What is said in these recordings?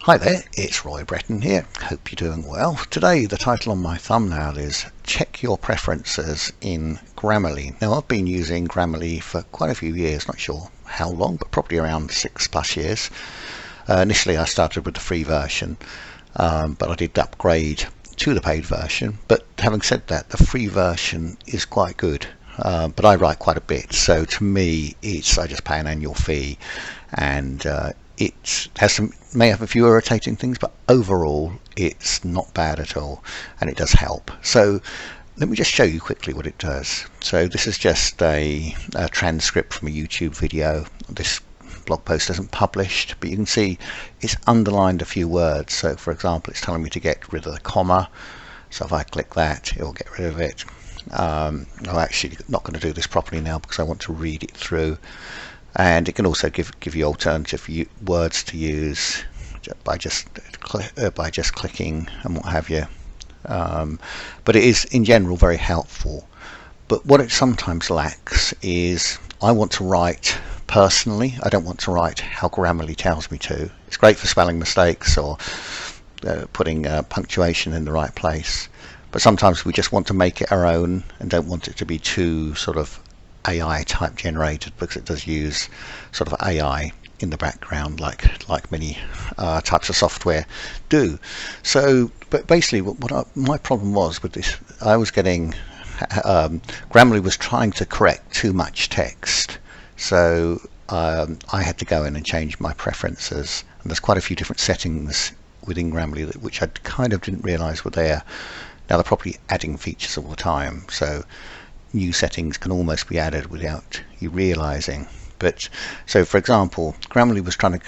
Hi there, it's Roy Breton here. Hope you're doing well. Today the title on my thumbnail is Check Your Preferences in Grammarly. Now I've been using Grammarly for quite a few years, not sure how long, but probably around 6+ years. Initially I started with the free version, but I did upgrade to the paid version. But having said that, the free version is quite good. But I write quite a bit, so to me I just pay an annual fee, and it may have a few irritating things, but overall it's not bad at all, and it does help. So let me just show you quickly what it does. So this is just a transcript from a YouTube video. This blog post isn't published, but you can see it's underlined a few words. So for example, it's telling me to get rid of the comma, so if I click that, it will get rid of it. I'm actually not going to do this properly now because I want to read it through, and it can also give you alternative words to use by just clicking and what have you. But it is in general very helpful. But what it sometimes lacks is I want to write personally. I don't want to write how Grammarly tells me to. It's great for spelling mistakes or putting punctuation in the right place. But sometimes we just want to make it our own and don't want it to be too sort of AI type generated, because it does use sort of AI in the background like many types of software do. So, but basically my problem was with this, I was getting Grammarly was trying to correct too much text. So I had to go in and change my preferences, and there's quite a few different settings within Grammarly which I kind of didn't realize were there. Now they're probably adding features all the time, so new settings can almost be added without you realizing. But so for example, Grammarly was trying to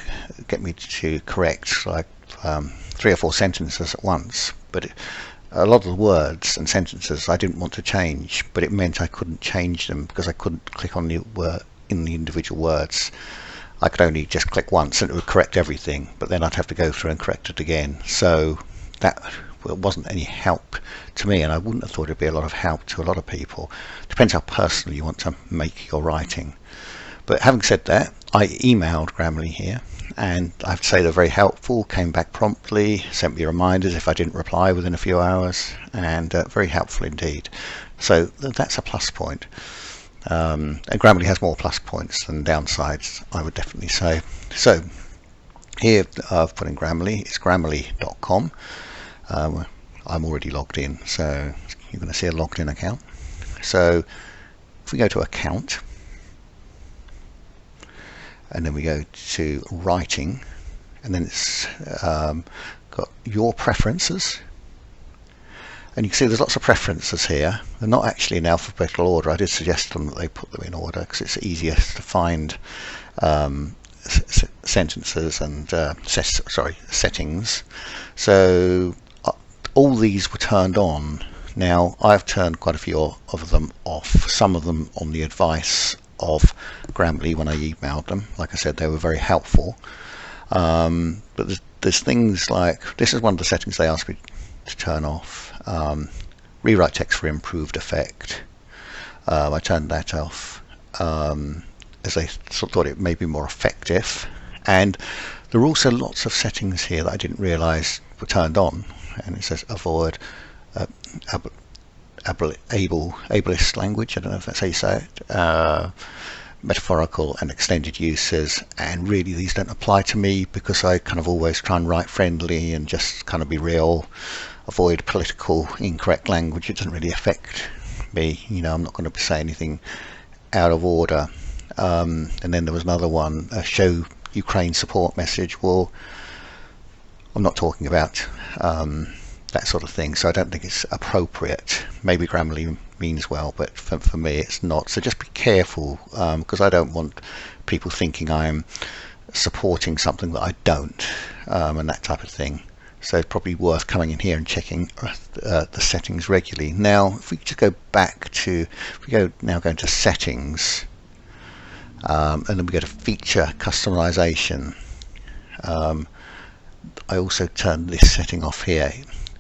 get me to correct like 3 or 4 sentences at once, but a lot of the words and sentences I didn't want to change, but it meant I couldn't change them because I couldn't click on the word in the individual words. I could only just click once and it would correct everything, but then I'd have to go through and correct it again. So that wasn't any help to me, and I wouldn't have thought it'd be a lot of help to a lot of people. Depends how personal you want to make your writing. But having said that, I emailed Grammarly here, and I have to say they're very helpful, came back promptly, sent me reminders if I didn't reply within a few hours, and very helpful indeed. So that's a plus point. And Grammarly has more plus points than downsides, I would definitely say. So here I've put in Grammarly, it's grammarly.com. I'm already logged in, so you're going to see a logged in account. So if we go to account, and then we go to writing, and then it's got your preferences, and you can see there's lots of preferences here. They're not actually in alphabetical order. I did suggest them that they put them in order because it's easier to find sentences and settings. So all these were turned on. Now I've turned quite a few of them off, some of them on the advice of Grammarly when I emailed them. Like I said, they were very helpful. But there's things like, this is one of the settings they asked me to turn off. Rewrite text for improved effect. I turned that off as I thought it may be more effective. And there are also lots of settings here that I didn't realize were turned on. And it says avoid ableist language, I don't know if that's how you say it, metaphorical and extended uses, and really these don't apply to me because I kind of always try and write friendly and just kind of be real, avoid political incorrect language. It doesn't really affect me, you know, I'm not going to say anything out of order. And then there was another one, show Ukraine support message. Well, I'm not talking about that sort of thing, so I don't think it's appropriate. Maybe Grammarly means well, but for me it's not. So just be careful, because I don't want people thinking I'm supporting something that I don't, and that type of thing. So it's probably worth coming in here and checking the settings regularly. Now if we just go back to, if we go now into settings, and then we go to feature customization. I also turned this setting off here.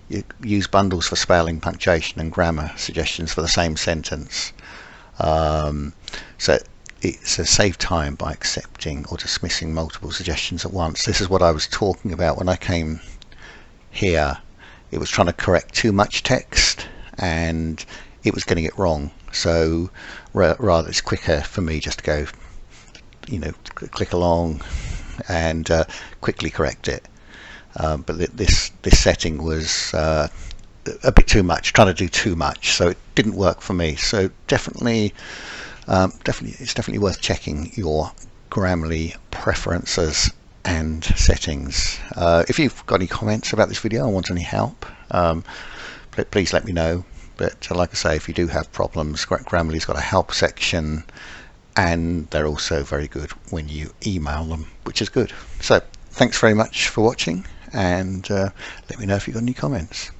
You use bundles for spelling, punctuation and grammar suggestions for the same sentence. So it's a save time by accepting or dismissing multiple suggestions at once. This is what I was talking about when I came here. It was trying to correct too much text and it was getting it wrong. So rather, it's quicker for me just to go, click along and quickly correct it. But this setting was a bit too much, trying to do too much, so it didn't work for me. So definitely it's definitely worth checking your Grammarly preferences and settings. If you've got any comments about this video or want any help, please let me know. But like I say, if you do have problems, Grammarly's got a help section, and they're also very good when you email them, which is good. So thanks very much for watching, and let me know if you've got any comments.